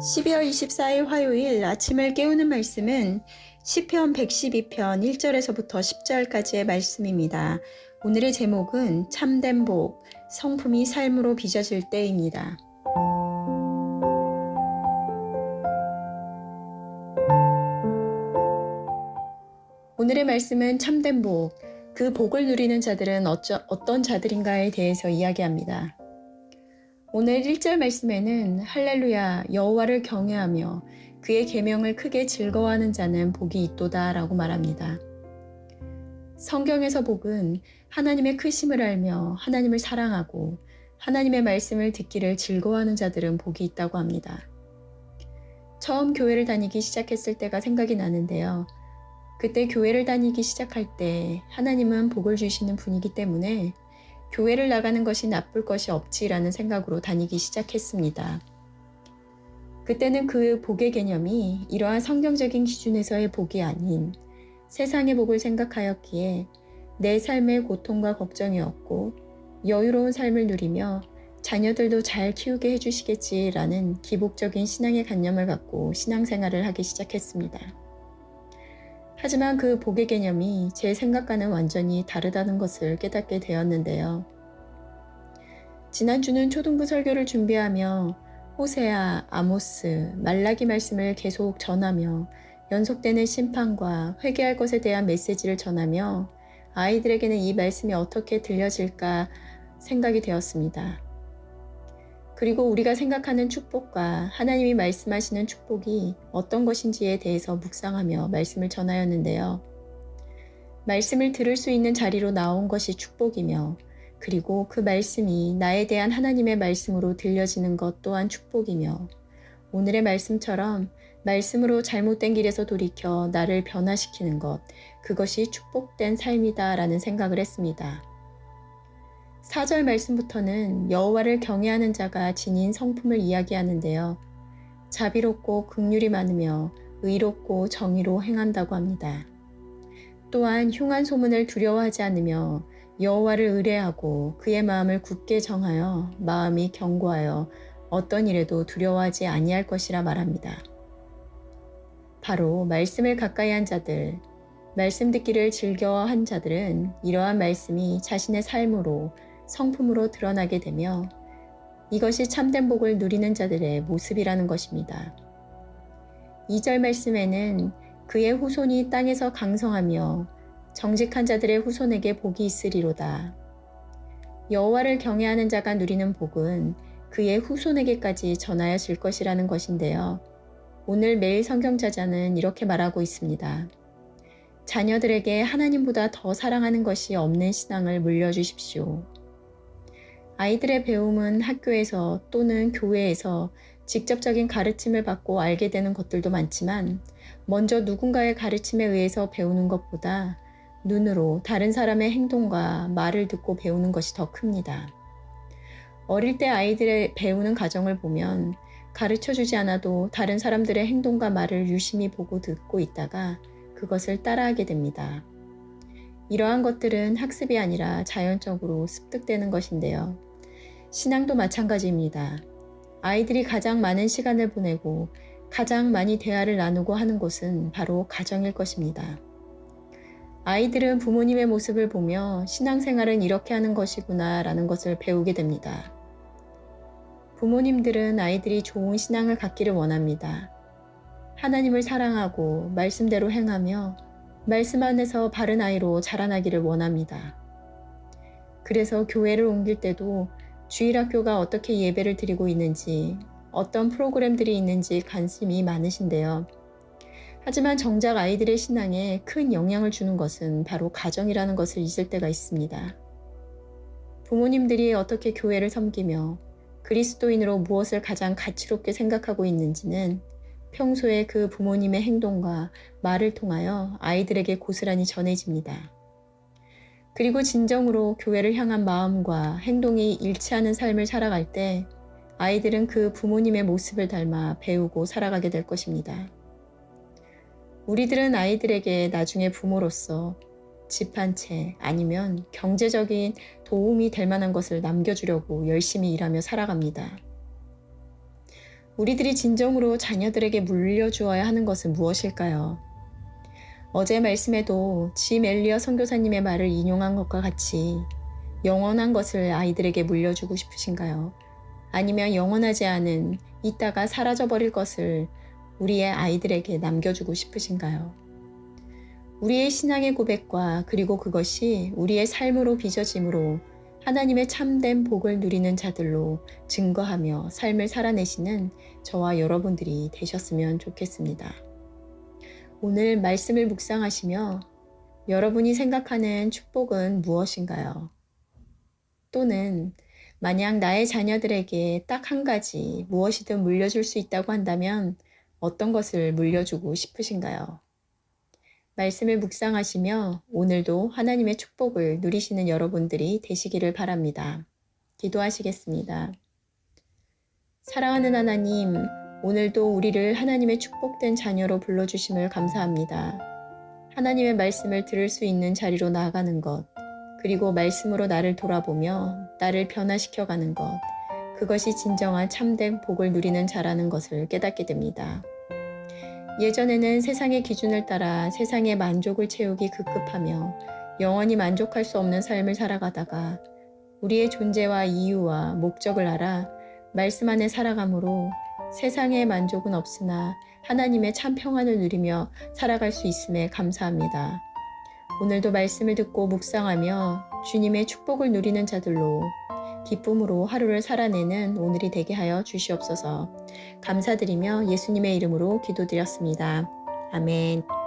(12월 24일) 화요일 아침을 깨우는 말씀은 시편 112편 1절에서부터 10절까지의 말씀입니다. 오늘의 제목은 참된 복, 성품이 삶으로 빚어질 때입니다. 오늘의 말씀은 참된 복, 그 복을 누리는 자들은 어떤 자들인가에 대해서 이야기합니다. 오늘 1절 말씀에는 할렐루야 여호와를 경외하며 그의 계명을 크게 즐거워하는 자는 복이 있도다 라고 말합니다. 성경에서 복은 하나님의 크심을 알며 하나님을 사랑하고 하나님의 말씀을 듣기를 즐거워하는 자들은 복이 있다고 합니다. 처음 교회를 다니기 시작했을 때가 생각이 나는데요. 그때 교회를 다니기 시작할 때 하나님은 복을 주시는 분이기 때문에 교회를 나가는 것이 나쁠 것이 없지라는 생각으로 다니기 시작했습니다. 그때는 그 복의 개념이 이러한 성경적인 기준에서의 복이 아닌 세상의 복을 생각하였기에 내 삶의 고통과 걱정이 없고 여유로운 삶을 누리며 자녀들도 잘 키우게 해주시겠지라는 기복적인 신앙의 관념을 갖고 신앙생활을 하기 시작했습니다. 하지만 그 복의 개념이 제 생각과는 완전히 다르다는 것을 깨닫게 되었는데요. 지난주는 초등부 설교를 준비하며 호세아, 아모스, 말라기 말씀을 계속 전하며 연속되는 심판과 회개할 것에 대한 메시지를 전하며 아이들에게는 이 말씀이 어떻게 들려질까 생각이 되었습니다. 그리고 우리가 생각하는 축복과 하나님이 말씀하시는 축복이 어떤 것인지에 대해서 묵상하며 말씀을 전하였는데요. 말씀을 들을 수 있는 자리로 나온 것이 축복이며 그리고 그 말씀이 나에 대한 하나님의 말씀으로 들려지는 것 또한 축복이며 오늘의 말씀처럼 말씀으로 잘못된 길에서 돌이켜 나를 변화시키는 것, 그것이 축복된 삶이다 라는 생각을 했습니다. 4절 말씀부터는 여호와를 경외하는 자가 지닌 성품을 이야기하는데요. 자비롭고 긍휼이 많으며 의롭고 정의로 행한다고 합니다. 또한 흉한 소문을 두려워하지 않으며 여호와를 의뢰하고 그의 마음을 굳게 정하여 마음이 견고하여 어떤 일에도 두려워하지 아니할 것이라 말합니다. 바로 말씀을 가까이 한 자들, 말씀 듣기를 즐겨한 자들은 이러한 말씀이 자신의 삶으로 성품으로 드러나게 되며 이것이 참된 복을 누리는 자들의 모습이라는 것입니다. 2절 말씀에는 그의 후손이 땅에서 강성하며 정직한 자들의 후손에게 복이 있으리로다. 여호와를 경외하는 자가 누리는 복은 그의 후손에게까지 전하여질 것이라는 것인데요. 오늘 매일 성경자자는 이렇게 말하고 있습니다. 자녀들에게 하나님보다 더 사랑하는 것이 없는 신앙을 물려주십시오. 아이들의 배움은 학교에서 또는 교회에서 직접적인 가르침을 받고 알게 되는 것들도 많지만 먼저 누군가의 가르침에 의해서 배우는 것보다 눈으로 다른 사람의 행동과 말을 듣고 배우는 것이 더 큽니다. 어릴 때 아이들의 배우는 과정을 보면 가르쳐주지 않아도 다른 사람들의 행동과 말을 유심히 보고 듣고 있다가 그것을 따라하게 됩니다. 이러한 것들은 학습이 아니라 자연적으로 습득되는 것인데요. 신앙도 마찬가지입니다. 아이들이 가장 많은 시간을 보내고 가장 많이 대화를 나누고 하는 곳은 바로 가정일 것입니다. 아이들은 부모님의 모습을 보며 신앙생활은 이렇게 하는 것이구나 라는 것을 배우게 됩니다. 부모님들은 아이들이 좋은 신앙을 갖기를 원합니다. 하나님을 사랑하고 말씀대로 행하며 말씀 안에서 바른 아이로 자라나기를 원합니다. 그래서 교회를 옮길 때도 주일학교가 어떻게 예배를 드리고 있는지, 어떤 프로그램들이 있는지 관심이 많으신데요. 하지만 정작 아이들의 신앙에 큰 영향을 주는 것은 바로 가정이라는 것을 잊을 때가 있습니다. 부모님들이 어떻게 교회를 섬기며 그리스도인으로 무엇을 가장 가치롭게 생각하고 있는지는 평소에 그 부모님의 행동과 말을 통하여 아이들에게 고스란히 전해집니다. 그리고 진정으로 교회를 향한 마음과 행동이 일치하는 삶을 살아갈 때 아이들은 그 부모님의 모습을 닮아 배우고 살아가게 될 것입니다. 우리들은 아이들에게 나중에 부모로서 집 한 채 아니면 경제적인 도움이 될 만한 것을 남겨주려고 열심히 일하며 살아갑니다. 우리들이 진정으로 자녀들에게 물려주어야 하는 것은 무엇일까요? 어제 말씀에도 짐 엘리어 선교사님의 말을 인용한 것과 같이 영원한 것을 아이들에게 물려주고 싶으신가요? 아니면 영원하지 않은 이따가 사라져버릴 것을 우리의 아이들에게 남겨주고 싶으신가요? 우리의 신앙의 고백과 그리고 그것이 우리의 삶으로 빚어짐으로 하나님의 참된 복을 누리는 자들로 증거하며 삶을 살아내시는 저와 여러분들이 되셨으면 좋겠습니다. 오늘 말씀을 묵상하시며 여러분이 생각하는 축복은 무엇인가요? 또는 만약 나의 자녀들에게 딱 한 가지 무엇이든 물려줄 수 있다고 한다면 어떤 것을 물려주고 싶으신가요? 말씀을 묵상하시며 오늘도 하나님의 축복을 누리시는 여러분들이 되시기를 바랍니다. 기도하시겠습니다. 사랑하는 하나님, 오늘도 우리를 하나님의 축복된 자녀로 불러주심을 감사합니다. 하나님의 말씀을 들을 수 있는 자리로 나아가는 것, 그리고 말씀으로 나를 돌아보며 나를 변화시켜가는 것, 그것이 진정한 참된 복을 누리는 자라는 것을 깨닫게 됩니다. 예전에는 세상의 기준을 따라 세상의 만족을 채우기 급급하며 영원히 만족할 수 없는 삶을 살아가다가 우리의 존재와 이유와 목적을 알아 말씀 안에 살아감으로 세상의 만족은 없으나 하나님의 참 평안을 누리며 살아갈 수 있음에 감사합니다. 오늘도 말씀을 듣고 묵상하며 주님의 축복을 누리는 자들로 기쁨으로 하루를 살아내는 오늘이 되게 하여 주시옵소서. 감사드리며 예수님의 이름으로 기도드렸습니다. 아멘.